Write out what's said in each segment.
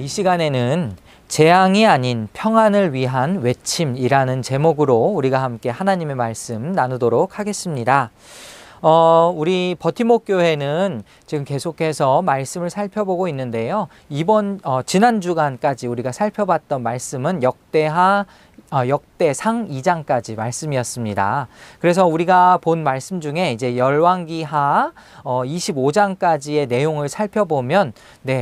이 시간에는 재앙이 아닌 평안을 위한 외침이라는 제목으로 우리가 함께 하나님의 말씀 나누도록 하겠습니다. 우리 버팀목 교회는 지금 계속해서 말씀을 살펴보고 있는데요. 지난 주간까지 우리가 살펴봤던 말씀은 역대상 2장까지 말씀이었습니다. 그래서 우리가 본 말씀 중에 이제 열왕기하 25장까지의 내용을 살펴보면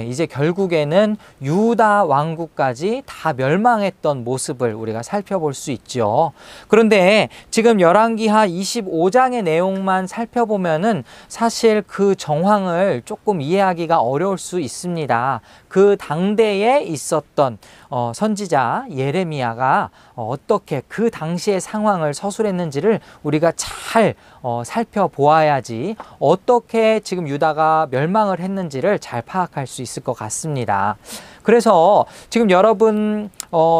이제 결국에는 유다 왕국까지 다 멸망했던 모습을 우리가 살펴볼 수 있죠. 그런데 지금 열왕기하 25장의 내용만 살펴보면은 사실 그 정황을 조금 이해하기가 어려울 수 있습니다. 그 당대에 있었던 선지자 예레미야가 어떻게 그 당시의 상황을 서술했는지를 우리가 잘 살펴보아야지 어떻게 지금 유다가 멸망을 했는지를 잘 파악할 수 있을 것 같습니다. 그래서 지금 여러분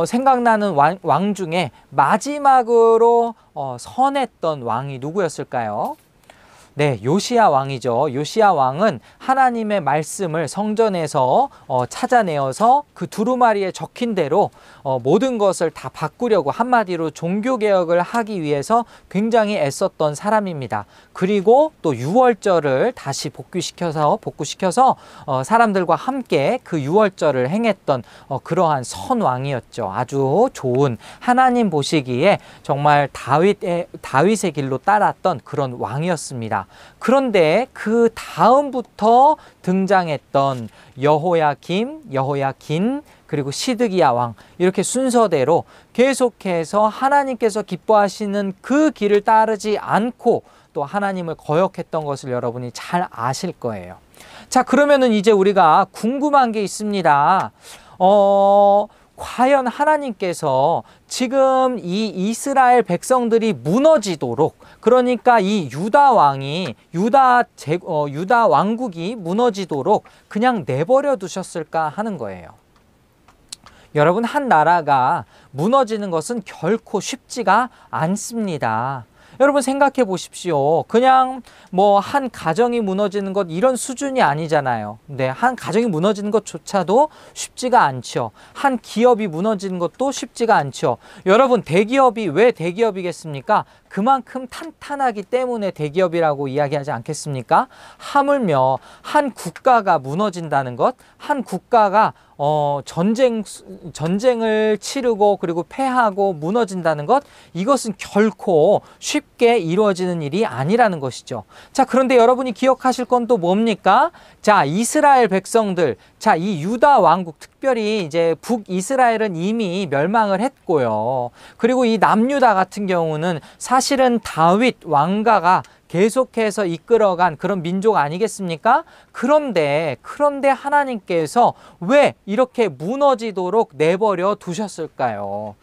생각나는 왕 중에 마지막으로 선했던 왕이 누구였을까요? 네, 요시야 왕이죠. 요시야 왕은 하나님의 말씀을 성전에서 찾아내어서 그 두루마리에 적힌 대로 모든 것을 다 바꾸려고, 한마디로 종교개혁을 하기 위해서 굉장히 애썼던 사람입니다. 그리고 또 유월절을 다시 복구시켜서 사람들과 함께 그 유월절을 행했던 그러한 선왕이었죠. 아주 좋은, 하나님 보시기에 정말 다윗의 길로 따랐던 그런 왕이었습니다. 그런데 그 다음부터 등장했던 여호야김, 여호야긴, 그리고 시드기야 왕, 이렇게 순서대로 계속해서 하나님께서 기뻐하시는 그 길을 따르지 않고 또 하나님을 거역했던 것을 여러분이 잘 아실 거예요. 자, 그러면은 이제 우리가 궁금한 게 있습니다. 과연 하나님께서 지금 이 이스라엘 백성들이 무너지도록, 그러니까 이 유다 왕국이 무너지도록 그냥 내버려 두셨을까 하는 거예요. 여러분, 한 나라가 무너지는 것은 결코 쉽지가 않습니다. 여러분 생각해 보십시오. 그냥 뭐 한 가정이 무너지는 것, 이런 수준이 아니잖아요. 네, 한 가정이 무너지는 것조차도 쉽지가 않죠. 한 기업이 무너지는 것도 쉽지가 않죠. 여러분, 대기업이 왜 대기업이겠습니까? 그만큼 탄탄하기 때문에 대기업이라고 이야기하지 않겠습니까? 하물며 한 국가가 무너진다는 것, 한 국가가 전쟁을 치르고 그리고 패하고 무너진다는 것, 이것은 결코 쉽게 이루어지는 일이 아니라는 것이죠. 자, 그런데 여러분이 기억하실 건 또 뭡니까? 자, 이스라엘 백성들, 자, 이 유다 왕국, 특별히 이제 북이스라엘은 이미 멸망을 했고요. 그리고 이 남유다 같은 경우는 사실은 다윗 왕가가 계속해서 이끌어간 그런 민족 아니겠습니까? 그런데 하나님께서 왜 이렇게 무너지도록 내버려 두셨을까요?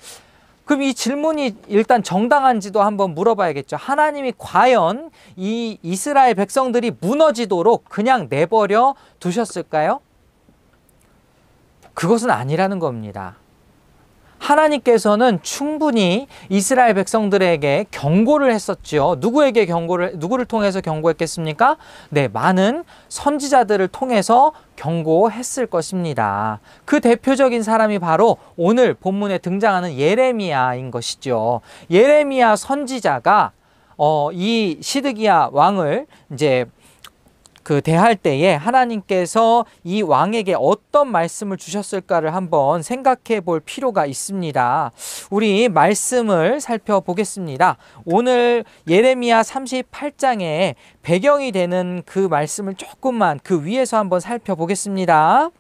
그럼 이 질문이 일단 정당한지도 한번 물어봐야겠죠. 하나님이 과연 이 이스라엘 백성들이 무너지도록 그냥 내버려 두셨을까요? 그것은 아니라는 겁니다. 하나님께서는 충분히 이스라엘 백성들에게 경고를 했었죠. 누구를 통해서 경고했겠습니까? 네, 많은 선지자들을 통해서 경고했을 것입니다. 그 대표적인 사람이 바로 오늘 본문에 등장하는 예레미야인 것이죠. 예레미야 선지자가 이 시드기야 왕을 이제 대할 때에 하나님께서 이 왕에게 어떤 말씀을 주셨을까를 한번 생각해 볼 필요가 있습니다. 우리 말씀을 살펴보겠습니다. 오늘 예레미야 38장에 배경이 되는 그 말씀을 조금만 그 위에서 한번 살펴보겠습니다.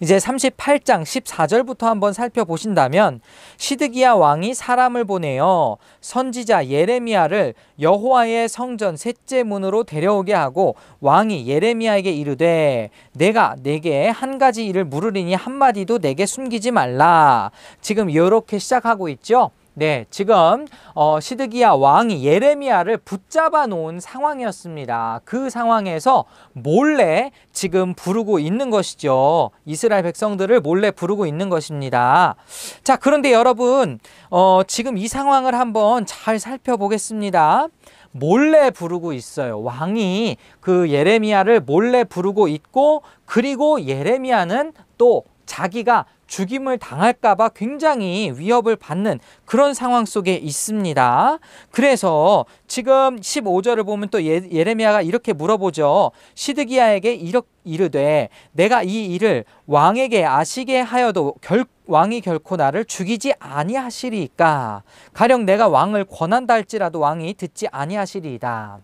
이제 38장 14절부터 한번 살펴보신다면, 시드기야 왕이 사람을 보내어 선지자 예레미야를 여호와의 성전 셋째 문으로 데려오게 하고 왕이 예레미야에게 이르되 내가 내게 한 가지 일을 물으리니 한마디도 내게 숨기지 말라. 지금 이렇게 시작하고 있죠. 네, 지금 시드기야 왕이 예레미야를 붙잡아 놓은 상황이었습니다. 그 상황에서 몰래 지금 부르고 있는 것이죠. 이스라엘 백성들을 몰래 부르고 있는 것입니다. 자, 그런데 여러분 지금 이 상황을 한번 잘 살펴보겠습니다. 몰래 부르고 있어요. 왕이 그 예레미야를 몰래 부르고 있고, 그리고 예레미야는 또 자기가 죽임을 당할까봐 굉장히 위협을 받는 그런 상황 속에 있습니다. 그래서 지금 15절을 보면 또 예레미야가 이렇게 물어보죠. 시드기야에게 이르되 내가 이 일을 왕에게 아시게 하여도 왕이 결코 나를 죽이지 아니하시리이까. 가령 내가 왕을 권한다 할지라도 왕이 듣지 아니하시리이다.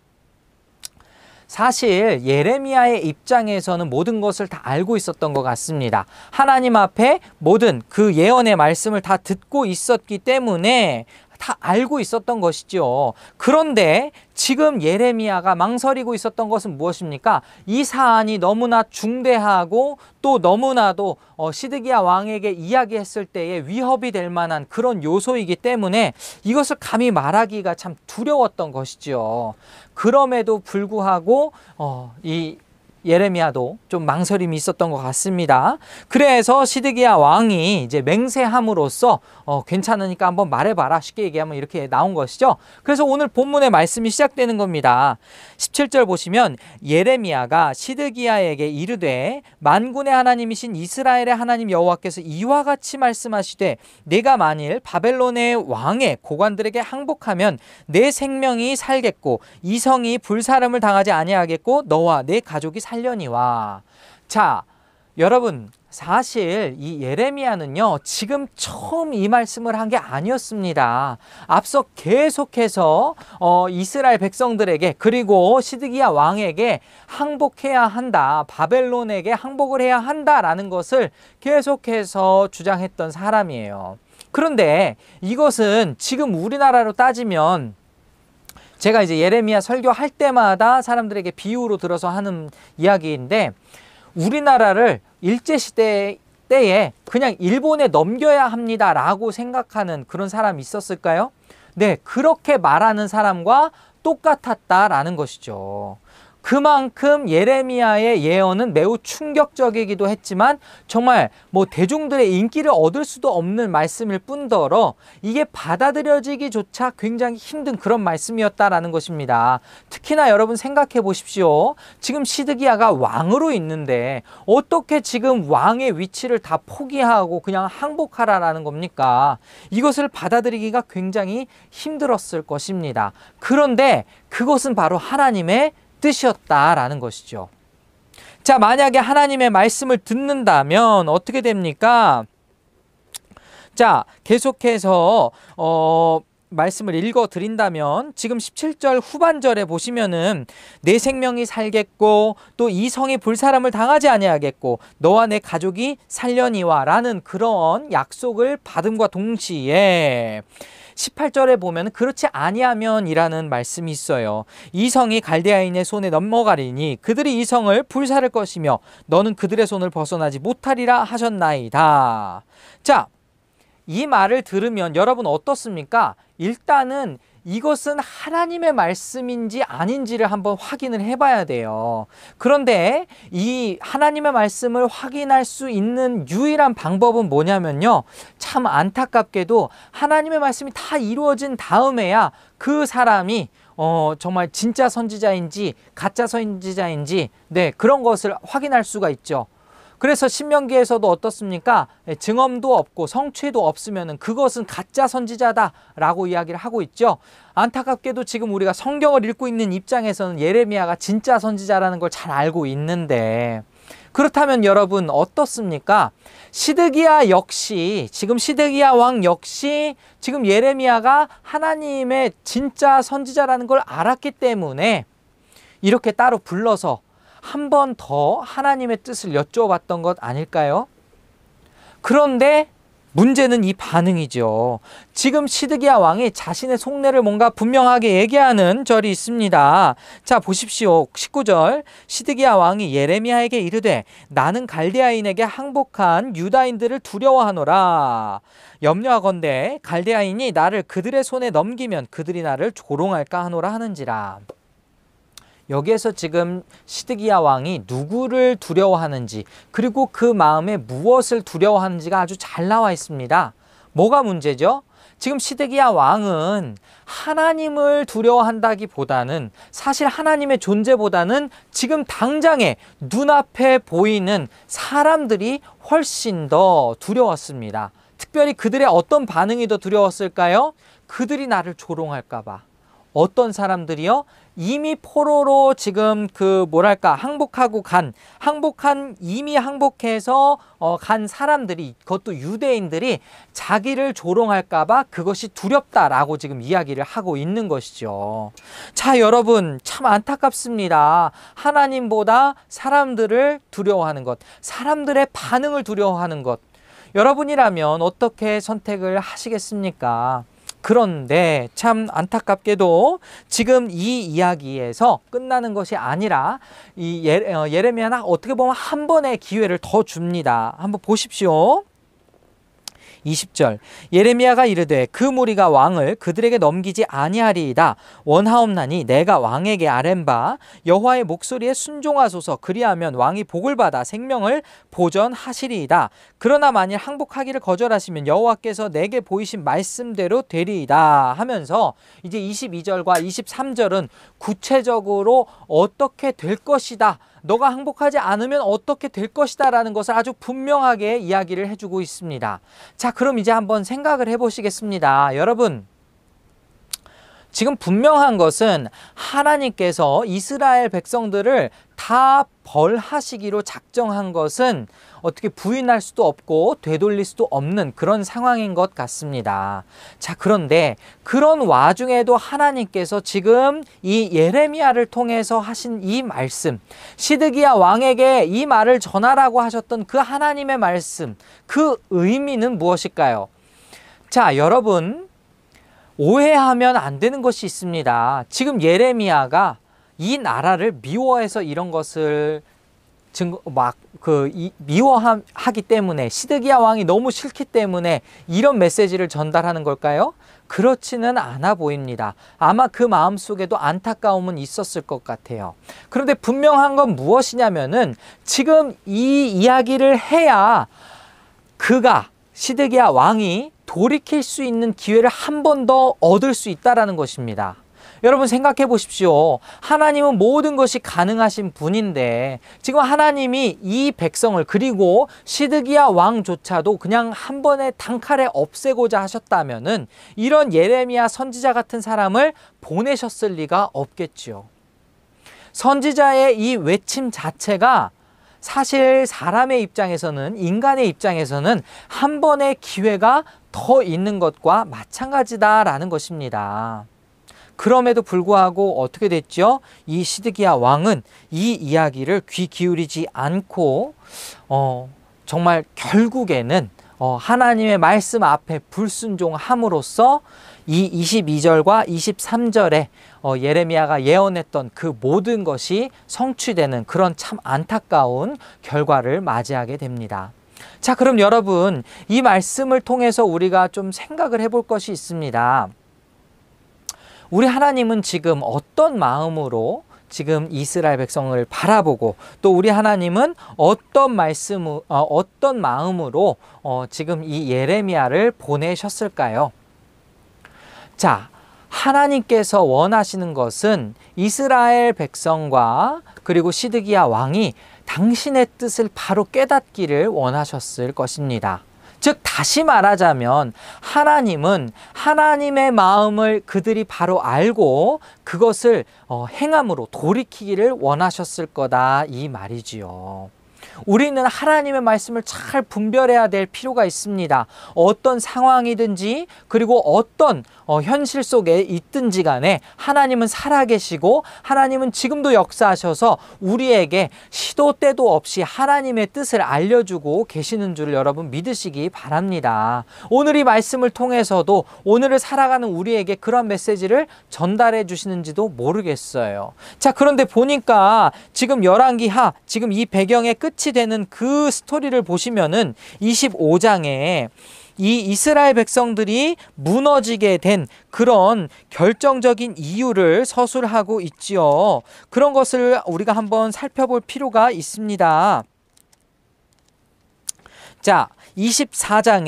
사실 예레미야의 입장에서는 모든 것을 다 알고 있었던 것 같습니다. 하나님 앞에 모든 그 예언의 말씀을 다 듣고 있었기 때문에 다 알고 있었던 것이죠. 그런데 지금 예레미야가 망설이고 있었던 것은 무엇입니까? 이 사안이 너무나 중대하고 또 너무나도 시드기야 왕에게 이야기했을 때에 위협이 될 만한 그런 요소이기 때문에 이것을 감히 말하기가 참 두려웠던 것이죠. 그럼에도 불구하고 이 예레미야도 좀 망설임이 있었던 것 같습니다. 그래서 시드기야 왕이 이제 맹세함으로써 괜찮으니까 한번 말해봐라, 쉽게 얘기하면 이렇게 나온 것이죠. 그래서 오늘 본문의 말씀이 시작되는 겁니다. 17절 보시면 예레미야가 시드기야에게 이르되 만군의 하나님이신 이스라엘의 하나님 여호와께서 이와 같이 말씀하시되 내가 만일 바벨론의 왕의 고관들에게 항복하면 내 생명이 살겠고 이 성이 불사름을 당하지 아니하겠고 너와 내 가족이 살려니와. 자, 여러분, 사실 이 예레미야는요 지금 처음 이 말씀을 한 게 아니었습니다. 앞서 계속해서 이스라엘 백성들에게 그리고 시드기야 왕에게 항복해야 한다, 바벨론에게 항복을 해야 한다라는 것을 계속해서 주장했던 사람이에요. 그런데 이것은 지금 우리나라로 따지면, 제가 이제 예레미야 설교할 때마다 사람들에게 비유로 들어서 하는 이야기인데, 우리나라를 일제시대 때에 그냥 일본에 넘겨야 합니다라고 생각하는 그런 사람이 있었을까요? 네, 그렇게 말하는 사람과 똑같았다라는 것이죠. 그만큼 예레미야의 예언은 매우 충격적이기도 했지만 정말 뭐 대중들의 인기를 얻을 수도 없는 말씀일 뿐더러 이게 받아들여지기조차 굉장히 힘든 그런 말씀이었다라는 것입니다. 특히나 여러분 생각해 보십시오. 지금 시드기야가 왕으로 있는데 어떻게 지금 왕의 위치를 다 포기하고 그냥 항복하라라는 겁니까? 이것을 받아들이기가 굉장히 힘들었을 것입니다. 그런데 그것은 바로 하나님의 뜻이었다라는 것이죠. 자, 만약에 하나님의 말씀을 듣는다면 어떻게 됩니까? 자, 계속해서 말씀을 읽어 드린다면 지금 17절 후반절에 보시면은 내 생명이 살겠고 또 이 성이 불사람을 당하지 아니하겠고 너와 내 가족이 살려니와 라는 그런 약속을 받음과 동시에 18절에 보면 그렇지 아니하면 이라는 말씀이 있어요. 이 성이 갈대아인의 손에 넘어가리니 그들이 이 성을 불사를 것이며 너는 그들의 손을 벗어나지 못하리라 하셨나이다. 자, 이 말을 들으면 여러분 어떻습니까? 일단은 이것은 하나님의 말씀인지 아닌지를 한번 확인을 해봐야 돼요. 그런데 이 하나님의 말씀을 확인할 수 있는 유일한 방법은 뭐냐면요, 참 안타깝게도 하나님의 말씀이 다 이루어진 다음에야 그 사람이 정말 진짜 선지자인지 가짜 선지자인지 그런 것을 확인할 수가 있죠. 그래서 신명기에서도 어떻습니까? 증언도 없고 성취도 없으면 그것은 가짜 선지자다라고 이야기를 하고 있죠. 안타깝게도 지금 우리가 성경을 읽고 있는 입장에서는 예레미야가 진짜 선지자라는 걸 잘 알고 있는데, 그렇다면 여러분 어떻습니까? 시드기야 역시, 지금 시드기야 왕 역시 지금 예레미야가 하나님의 진짜 선지자라는 걸 알았기 때문에 이렇게 따로 불러서 한 번 더 하나님의 뜻을 여쭤봤던 것 아닐까요? 그런데 문제는 이 반응이죠. 지금 시드기야 왕이 자신의 속내를 뭔가 분명하게 얘기하는 절이 있습니다. 자, 보십시오. 19절. 시드기야 왕이 예레미야에게 이르되 나는 갈대아인에게 항복한 유다인들을 두려워하노라. 염려하건대 갈대아인이 나를 그들의 손에 넘기면 그들이 나를 조롱할까 하노라 하는지라. 여기에서 지금 시드기야 왕이 누구를 두려워하는지, 그리고 그 마음에 무엇을 두려워하는지가 아주 잘 나와 있습니다. 뭐가 문제죠? 지금 시드기야 왕은 하나님을 두려워한다기보다는 사실 하나님의 존재보다는 지금 당장에 눈앞에 보이는 사람들이 훨씬 더 두려웠습니다. 특별히 그들의 어떤 반응이 더 두려웠을까요? 그들이 나를 조롱할까 봐. 어떤 사람들이요? 이미 포로로 지금 이미 항복해서 간 사람들이, 그것도 유대인들이 자기를 조롱할까 봐 그것이 두렵다라고 지금 이야기를 하고 있는 것이죠. 자, 여러분, 참 안타깝습니다. 하나님보다 사람들을 두려워하는 것, 사람들의 반응을 두려워하는 것. 여러분이라면 어떻게 선택을 하시겠습니까? 그런데 참 안타깝게도 지금 이 이야기에서 끝나는 것이 아니라 이 예레미야는 어떻게 보면 한 번의 기회를 더 줍니다. 한번 보십시오. 20절 예레미야가 이르되 그 무리가 왕을 그들에게 넘기지 아니하리이다. 원하옵나니 내가 왕에게 아뢰는 바 여호와의 목소리에 순종하소서. 그리하면 왕이 복을 받아 생명을 보전하시리이다. 그러나 만일 항복하기를 거절하시면 여호와께서 내게 보이신 말씀대로 되리이다 하면서 이제 22절과 23절은 구체적으로 어떻게 될 것이다, 너가 항복하지 않으면 어떻게 될 것이다 라는 것을 아주 분명하게 이야기를 해주고 있습니다. 자, 그럼 이제 한번 생각을 해보시겠습니다. 여러분, 지금 분명한 것은 하나님께서 이스라엘 백성들을 다 벌하시기로 작정한 것은 어떻게 부인할 수도 없고 되돌릴 수도 없는 그런 상황인 것 같습니다. 자, 그런데 그런 와중에도 하나님께서 지금 이 예레미야를 통해서 하신 이 말씀, 시드기야 왕에게 이 말을 전하라고 하셨던 그 하나님의 말씀, 그 의미는 무엇일까요? 자, 여러분, 오해하면 안 되는 것이 있습니다. 지금 예레미야가 이 나라를 미워해서 이런 것을 미워하기 때문에, 시드기야 왕이 너무 싫기 때문에 이런 메시지를 전달하는 걸까요? 그렇지는 않아 보입니다. 아마 그 마음속에도 안타까움은 있었을 것 같아요. 그런데 분명한 건 무엇이냐면은 지금 이 이야기를 해야 시드기야 왕이 돌이킬 수 있는 기회를 한 번 더 얻을 수 있다라는 것입니다. 여러분 생각해 보십시오. 하나님은 모든 것이 가능하신 분인데 지금 하나님이 이 백성을, 그리고 시드기야 왕조차도 그냥 한 번에 단칼에 없애고자 하셨다면은 이런 예레미야 선지자 같은 사람을 보내셨을 리가 없겠지요. 선지자의 이 외침 자체가 사실 사람의 입장에서는, 인간의 입장에서는 한 번의 기회가 더 있는 것과 마찬가지다라는 것입니다. 그럼에도 불구하고 어떻게 됐죠? 이 시드기야 왕은 이 이야기를 귀 기울이지 않고 정말 결국에는 하나님의 말씀 앞에 불순종함으로써 이 22절과 23절에 예레미야가 예언했던 그 모든 것이 성취되는 그런 참 안타까운 결과를 맞이하게 됩니다. 자, 그럼 여러분, 이 말씀을 통해서 우리가 좀 생각을 해볼 것이 있습니다. 우리 하나님은 지금 어떤 마음으로 지금 이스라엘 백성을 바라보고, 또 우리 하나님은 어떤 마음으로 지금 이 예레미야를 보내셨을까요? 자, 하나님께서 원하시는 것은 이스라엘 백성과 그리고 시드기야 왕이 당신의 뜻을 바로 깨닫기를 원하셨을 것입니다. 즉 다시 말하자면 하나님은 하나님의 마음을 그들이 바로 알고 그것을 행함으로 돌이키기를 원하셨을 거다, 이 말이지요. 우리는 하나님의 말씀을 잘 분별해야 될 필요가 있습니다. 어떤 상황이든지 그리고 어떤 현실 속에 있든지 간에 하나님은 살아계시고 하나님은 지금도 역사하셔서 우리에게 시도 때도 없이 하나님의 뜻을 알려주고 계시는 줄 여러분 믿으시기 바랍니다. 오늘 이 말씀을 통해서도 오늘을 살아가는 우리에게 그런 메시지를 전달해 주시는지도 모르겠어요. 자, 그런데 보니까 지금 열왕기하, 지금 이 배경의 끝이 되는 그 스토리를 보시면은 25장에 이 이스라엘 백성들이 무너지게 된 그런 결정적인 이유를 서술하고 있지요. 그런 것을 우리가 한번 살펴볼 필요가 있습니다. 자, 24장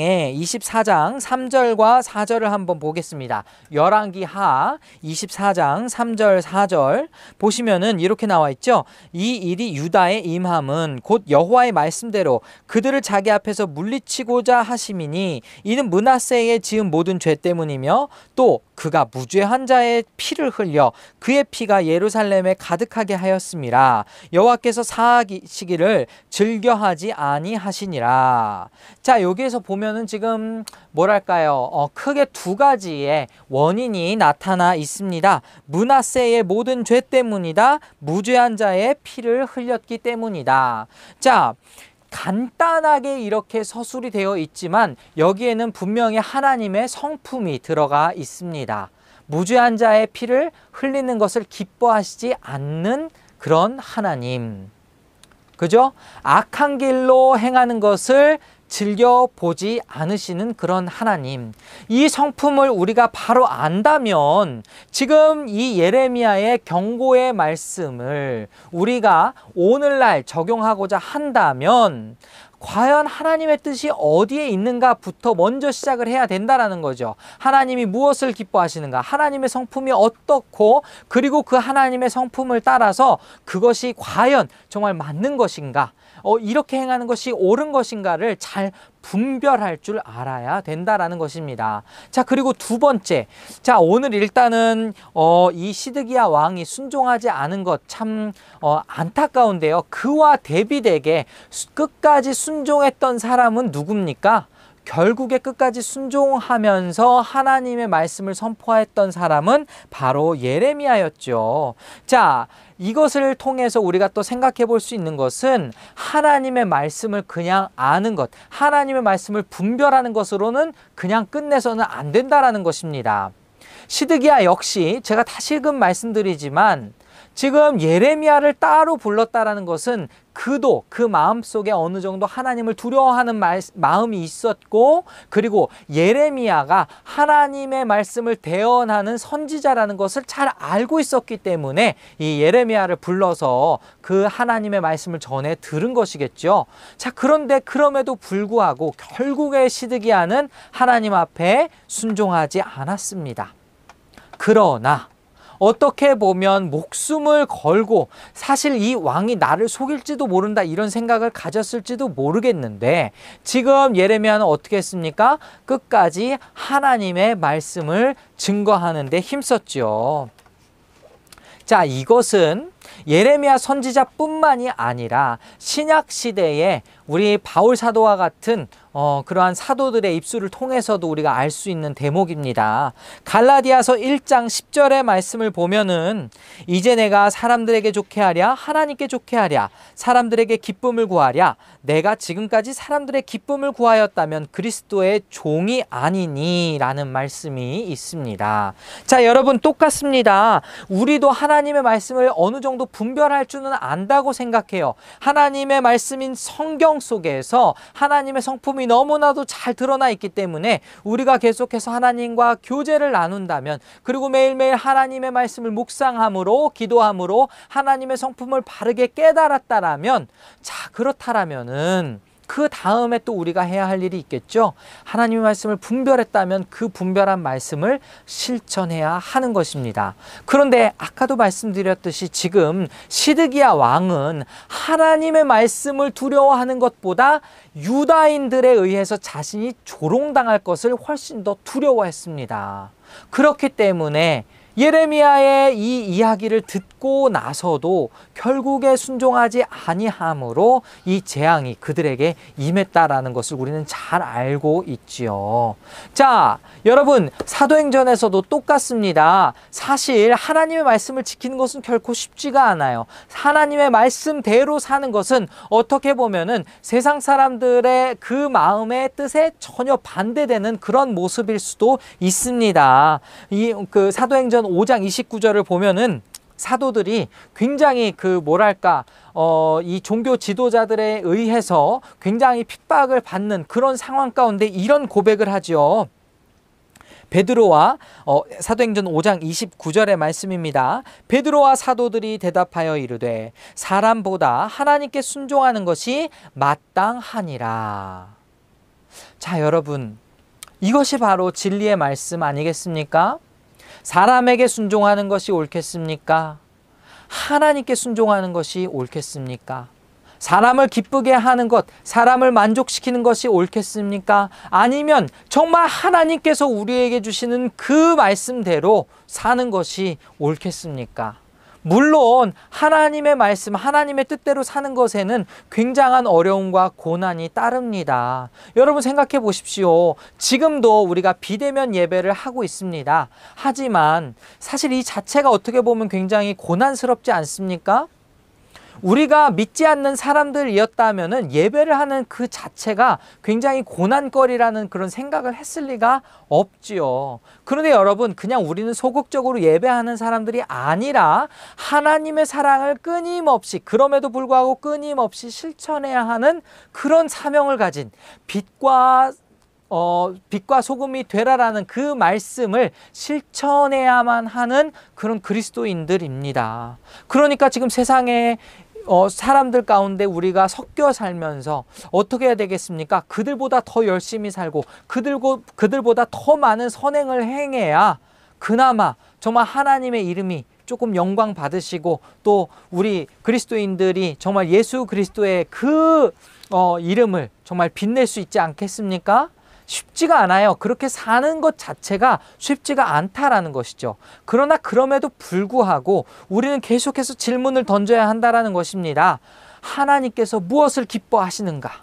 3절과 4절을 한번 보겠습니다. 열왕기하 24장 3절 4절 보시면은 이렇게 나와 있죠. 이 일이 유다에 임함은 곧 여호와의 말씀대로 그들을 자기 앞에서 물리치고자 하심이니 이는 므낫세에 지은 모든 죄 때문이며 또 그가 무죄한 자의 피를 흘려 그의 피가 예루살렘에 가득하게 하였음이라. 여호와께서 사하시기를 즐겨하지 아니하시니라. 자, 여기에서 보면은 지금 뭐랄까요? 크게 두 가지의 원인이 나타나 있습니다. 므낫세의 모든 죄 때문이다. 무죄한 자의 피를 흘렸기 때문이다. 자, 간단하게 이렇게 서술이 되어 있지만 여기에는 분명히 하나님의 성품이 들어가 있습니다. 무죄한 자의 피를 흘리는 것을 기뻐하시지 않는 그런 하나님. 그죠? 악한 길로 행하는 것을 즐겨보지 않으시는 그런 하나님. 이 성품을 우리가 바로 안다면 지금 이 예레미야의 경고의 말씀을 우리가 오늘날 적용하고자 한다면 과연 하나님의 뜻이 어디에 있는가부터 먼저 시작을 해야 된다는 거죠. 하나님이 무엇을 기뻐하시는가? 하나님의 성품이 어떻고 그리고 그 하나님의 성품을 따라서 그것이 과연 정말 맞는 것인가? 이렇게 행하는 것이 옳은 것인가를 잘 분별할 줄 알아야 된다라는 것입니다. 자, 그리고 두 번째. 자, 오늘 일단은 이 시드기야 왕이 순종하지 않은 것 참 안타까운데요. 그와 대비되게 끝까지 순종했던 사람은 누굽니까? 결국에 끝까지 순종하면서 하나님의 말씀을 선포했던 사람은 바로 예레미야였죠. 자, 이것을 통해서 우리가 또 생각해 볼 수 있는 것은 하나님의 말씀을 그냥 아는 것, 하나님의 말씀을 분별하는 것으로는 그냥 끝내서는 안 된다라는 것입니다. 시드기야 역시 제가 다시금 말씀드리지만 지금 예레미야를 따로 불렀다라는 것은 그도 그 마음속에 어느 정도 하나님을 두려워하는 마음이 있었고 그리고 예레미야가 하나님의 말씀을 대언하는 선지자라는 것을 잘 알고 있었기 때문에 이 예레미야를 불러서 그 하나님의 말씀을 전해 들은 것이겠죠. 자, 그런데 그럼에도 불구하고 결국에 시드기야는 하나님 앞에 순종하지 않았습니다. 그러나 어떻게 보면 목숨을 걸고 사실 이 왕이 나를 속일지도 모른다 이런 생각을 가졌을지도 모르겠는데 지금 예레미야는 어떻게 했습니까? 끝까지 하나님의 말씀을 증거하는 데 힘썼죠. 자, 이것은 예레미야 선지자뿐만이 아니라 신약 시대에 우리 바울 사도와 같은 그러한 사도들의 입술을 통해서도 우리가 알 수 있는 대목입니다. 갈라디아서 1장 10절의 말씀을 보면은 이제 내가 사람들에게 좋게 하랴 하나님께 좋게 하랴 사람들에게 기쁨을 구하랴 내가 지금까지 사람들의 기쁨을 구하였다면 그리스도의 종이 아니니 라는 말씀이 있습니다. 자, 여러분 똑같습니다. 우리도 하나님의 말씀을 어느 정도 분별할 줄은 안다고 생각해요. 하나님의 말씀인 성경 속에서 하나님의 성품이 너무나도 잘 드러나 있기 때문에 우리가 계속해서 하나님과 교제를 나눈다면 그리고 매일매일 하나님의 말씀을 묵상함으로 기도함으로 하나님의 성품을 바르게 깨달았다라면 자, 그렇다라면은 그 다음에 또 우리가 해야 할 일이 있겠죠. 하나님의 말씀을 분별했다면 그 분별한 말씀을 실천해야 하는 것입니다. 그런데 아까도 말씀드렸듯이 지금 시드기야 왕은 하나님의 말씀을 두려워하는 것보다 유다인들에 의해서 자신이 조롱당할 것을 훨씬 더 두려워했습니다. 그렇기 때문에 예레미야의 이 이야기를 듣고 나서도 결국에 순종하지 아니함으로 이 재앙이 그들에게 임했다라는 것을 우리는 잘 알고 있지요. 자, 여러분 사도행전에서도 똑같습니다. 사실 하나님의 말씀을 지키는 것은 결코 쉽지가 않아요. 하나님의 말씀대로 사는 것은 어떻게 보면은 세상 사람들의 그 마음의 뜻에 전혀 반대되는 그런 모습일 수도 있습니다. 그 사도행전 5장 29절을 보면은 사도들이 굉장히 이 종교 지도자들에 의해서 굉장히 핍박을 받는 그런 상황 가운데 이런 고백을 하죠. 베드로와 사도행전 5장 29절의 말씀입니다. 베드로와 사도들이 대답하여 이르되 사람보다 하나님께 순종하는 것이 마땅하니라. 자, 여러분, 이것이 바로 진리의 말씀 아니겠습니까? 사람에게 순종하는 것이 옳겠습니까? 하나님께 순종하는 것이 옳겠습니까? 사람을 기쁘게 하는 것, 사람을 만족시키는 것이 옳겠습니까? 아니면 정말 하나님께서 우리에게 주시는 그 말씀대로 사는 것이 옳겠습니까? 물론 하나님의 말씀, 하나님의 뜻대로 사는 것에는 굉장한 어려움과 고난이 따릅니다. 여러분 생각해 보십시오. 지금도 우리가 비대면 예배를 하고 있습니다. 하지만 사실 이 자체가 어떻게 보면 굉장히 고난스럽지 않습니까? 우리가 믿지 않는 사람들이었다면 예배를 하는 그 자체가 굉장히 고난거리라는 그런 생각을 했을 리가 없지요. 그런데 여러분, 그냥 우리는 소극적으로 예배하는 사람들이 아니라 하나님의 사랑을 끊임없이, 그럼에도 불구하고 끊임없이 실천해야 하는 그런 사명을 가진 빛과 소금이 되라라는 그 말씀을 실천해야만 하는 그런 그리스도인들입니다. 그러니까 지금 세상에 사람들 가운데 우리가 섞여 살면서 어떻게 해야 되겠습니까? 그들보다 더 열심히 살고 그들보다 더 많은 선행을 행해야 그나마 정말 하나님의 이름이 조금 영광 받으시고 또 우리 그리스도인들이 정말 예수 그리스도의 그 이름을 정말 빛낼 수 있지 않겠습니까? 쉽지가 않아요. 그렇게 사는 것 자체가 쉽지가 않다라는 것이죠. 그러나 그럼에도 불구하고 우리는 계속해서 질문을 던져야 한다라는 것입니다. 하나님께서 무엇을 기뻐하시는가?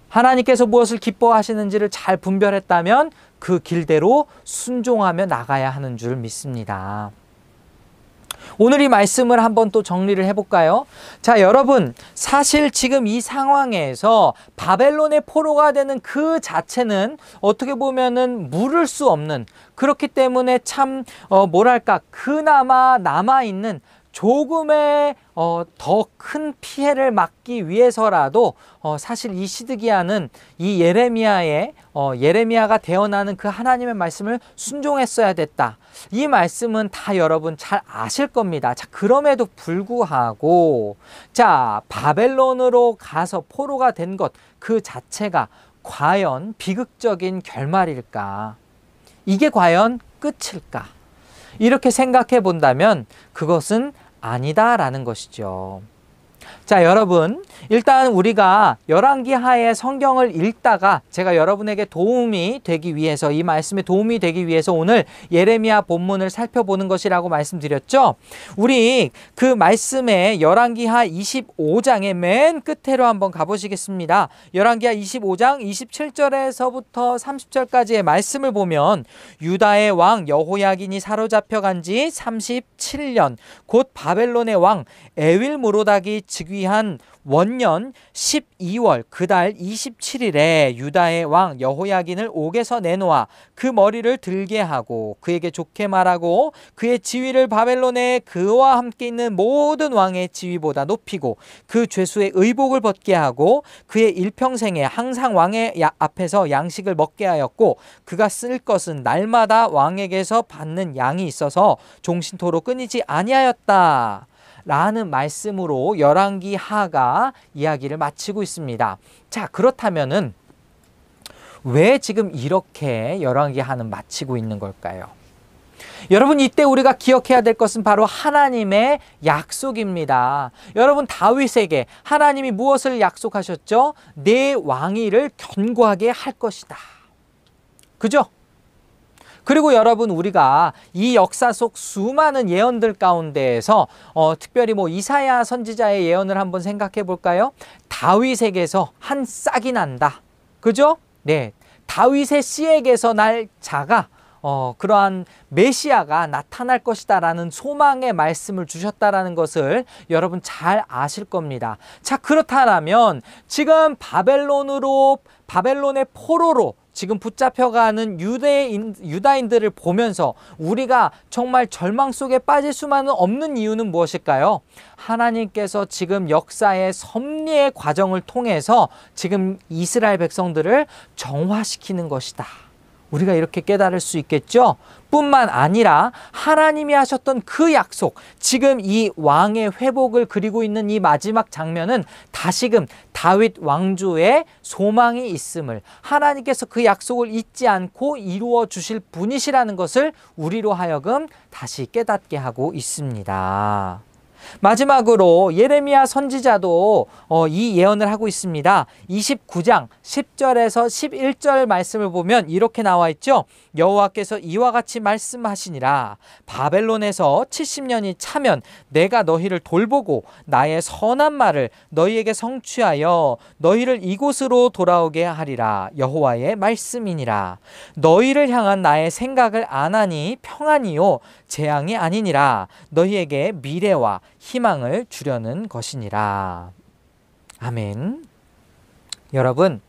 하나님께서 무엇을 기뻐하시는지를 잘 분별했다면 그 길대로 순종하며 나가야 하는 줄 믿습니다. 오늘 이 말씀을 한번 또 정리를 해볼까요? 자, 여러분, 사실 지금 이 상황에서 바벨론의 포로가 되는 그 자체는 어떻게 보면은 물을 수 없는, 그렇기 때문에 참 뭐랄까, 그나마 남아있는 조금의 더 큰 피해를 막기 위해서라도 사실 이 시드기야는 이 예레미야가 되어나는 그 하나님의 말씀을 순종했어야 됐다. 이 말씀은 다 여러분 잘 아실 겁니다. 자, 그럼에도 불구하고 자, 바벨론으로 가서 포로가 된 것 그 자체가 과연 비극적인 결말일까? 이게 과연 끝일까? 이렇게 생각해 본다면 그것은 아니다라는 것이죠. 자, 여러분, 일단 우리가 열왕기하의 성경을 읽다가 제가 여러분에게 도움이 되기 위해서, 이 말씀에 도움이 되기 위해서 오늘 예레미야 본문을 살펴보는 것이라고 말씀드렸죠. 우리 그 말씀에 열왕기하 25장의 맨 끝으로 한번 가보시겠습니다. 열왕기하 25장 27절에서부터 30절까지의 말씀을 보면 유다의 왕 여호야긴이 사로잡혀간 지 37년, 곧 바벨론의 왕 에윌므로닥이 즉위한 원년 12월 그달 27일에 유다의 왕 여호야긴을 옥에서 내놓아 그 머리를 들게 하고 그에게 좋게 말하고 그의 지위를 바벨론에 그와 함께 있는 모든 왕의 지위보다 높이고 그 죄수의 의복을 벗게 하고 그의 일평생에 항상 왕의 앞에서 양식을 먹게 하였고 그가 쓸 것은 날마다 왕에게서 받는 양이 있어서 종신토로 끊이지 아니하였다. 라는 말씀으로 열왕기하가 이야기를 마치고 있습니다. 자, 그렇다면은 왜 지금 이렇게 열왕기하는 마치고 있는 걸까요? 여러분, 이때 우리가 기억해야 될 것은 바로 하나님의 약속입니다. 여러분, 다윗에게 하나님이 무엇을 약속하셨죠? 내 왕위를 견고하게 할 것이다. 그죠? 그리고 여러분, 우리가 이 역사 속 수많은 예언들 가운데에서 특별히 이사야 선지자의 예언을 한번 생각해 볼까요? 다윗에게서 한 싹이 난다. 그죠? 네. 다윗의 씨에게서 날 자가 그러한 메시아가 나타날 것이다 라는 소망의 말씀을 주셨다라는 것을 여러분 잘 아실 겁니다. 자, 그렇다면 지금 바벨론의 포로로 지금 붙잡혀가는 유다인들을 보면서 우리가 정말 절망 속에 빠질 수만은 없는 이유는 무엇일까요? 하나님께서 지금 역사의 섭리의 과정을 통해서 지금 이스라엘 백성들을 정화시키는 것이다. 우리가 이렇게 깨달을 수 있겠죠. 뿐만 아니라 하나님이 하셨던 그 약속, 지금 이 왕의 회복을 그리고 있는 이 마지막 장면은 다시금 다윗 왕조의 소망이 있음을, 하나님께서 그 약속을 잊지 않고 이루어 주실 분이시라는 것을 우리로 하여금 다시 깨닫게 하고 있습니다. 마지막으로 예레미야 선지자도 이 예언을 하고 있습니다. 29장 10절에서 11절 말씀을 보면 이렇게 나와 있죠. 여호와께서 이와 같이 말씀하시니라. 바벨론에서 70년이 차면 내가 너희를 돌보고 나의 선한 말을 너희에게 성취하여 너희를 이곳으로 돌아오게 하리라. 여호와의 말씀이니라. 너희를 향한 나의 생각을 안하니 평안이요 재앙이 아니니라. 너희에게 미래와 희망을 주려는 것이니라. 아멘. 여러분,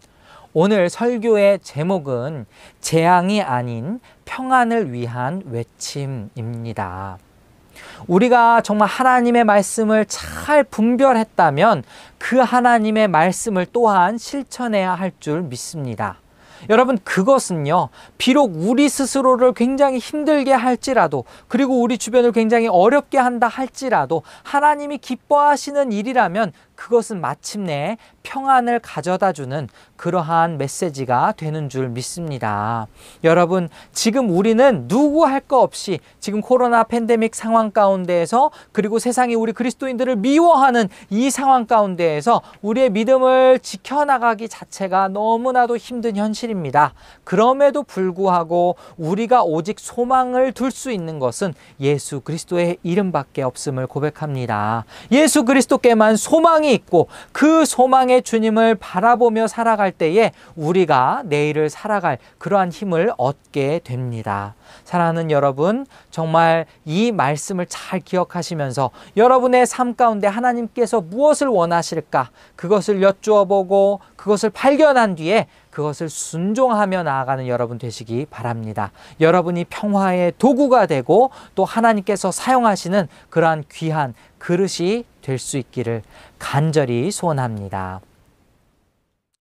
오늘 설교의 제목은 재앙이 아닌 평안을 위한 외침입니다. 우리가 정말 하나님의 말씀을 잘 분별했다면 그 하나님의 말씀을 또한 실천해야 할 줄 믿습니다. 여러분, 그것은요, 비록 우리 스스로를 굉장히 힘들게 할지라도, 그리고 우리 주변을 굉장히 어렵게 한다 할지라도 하나님이 기뻐하시는 일이라면 그것은 마침내 평안을 가져다주는 그러한 메시지가 되는 줄 믿습니다. 여러분, 지금 우리는 누구 할 거 없이 지금 코로나 팬데믹 상황 가운데에서, 그리고 세상이 우리 그리스도인들을 미워하는 이 상황 가운데에서 우리의 믿음을 지켜나가기 자체가 너무나도 힘든 현실입니다. 그럼에도 불구하고 우리가 오직 소망을 둘 수 있는 것은 예수 그리스도의 이름밖에 없음을 고백합니다. 예수 그리스도께만 소망이 있고 그 소망의 주님을 바라보며 살아갈 때에 우리가 내일을 살아갈 그러한 힘을 얻게 됩니다. 사랑하는 여러분, 정말 이 말씀을 잘 기억하시면서 여러분의 삶 가운데 하나님께서 무엇을 원하실까, 그것을 여쭈어 보고 그것을 발견한 뒤에 그것을 순종하며 나아가는 여러분 되시기 바랍니다. 여러분이 평화의 도구가 되고 또 하나님께서 사용하시는 그러한 귀한 그릇이 될 수 있기를 간절히 소원합니다.